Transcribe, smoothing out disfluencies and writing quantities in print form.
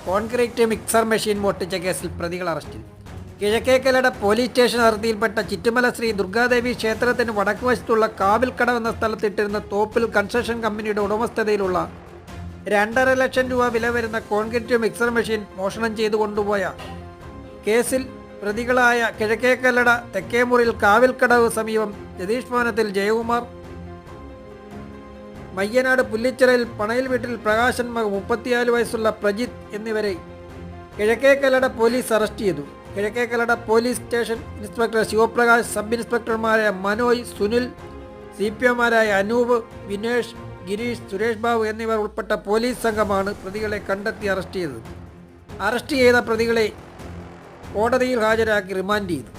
Concrete mixer machine മോഷ്ടിച്ച കേസിൽ പ്രതികൾ അറസ്റ്റിൽ. കിഴക്കേക്കലട പോലീസ് സ്റ്റേഷൻ അതിർത്തിയിൽപ്പെട്ട ചിറ്റുമല ശ്രീ ദുർഗാദേവി ക്ഷേത്രത്തിന് വടക്കുവശത്തുള്ള കാവിൽക്കടവ് എന്ന സ്ഥലത്തിട്ടിരുന്ന തോപ്പിൽ കൺസ്ട്രക്ഷൻ കമ്പനിയുടെ ഉടമസ്ഥതയിലുള്ള 2.5 ലക്ഷം രൂപ വില വരുന്ന കോൺക്രീറ്റ് മിക്സർ മെഷീൻ മോഷണം ചെയ്തു കൊണ്ടുപോയ കേസിൽ പ്രതികളായ കിഴക്കേക്കല്ലട തെക്കേമുറിയിൽ കാവിൽക്കടവ് സമീപം രതീഷ് ഭവനത്തിൽ ജയകുമാർ, മയ്യനാട് പുല്ലിച്ചിറയിൽ പണയിൽ വീട്ടിൽ പ്രകാശൻ 34 വയസ്സുള്ള പ്രജിത്ത് എന്നിവരെ കിഴക്കേക്കല്ലട പോലീസ് അറസ്റ്റ് ചെയ്തു. Kizhakkekallada police station inspector Sivaprakash, sub ഇൻസ്പെക്ടർമാരായ മനോജ്, സുനിൽ, CPOമാരായ അനൂപ്, വിനേഷ്, ഗിരീഷ്, സുരേഷ് ബാബു എന്നിവർ ഉൾപ്പെട്ട പോലീസ് സംഘമാണ് പ്രതികളെ കണ്ടെത്തി അറസ്റ്റ് ചെയ്തത്. അറസ്റ്റ് ചെയ്ത പ്രതികളെ കോടതിയിൽ ഹാജരാക്കി റിമാൻഡ് ചെയ്തു.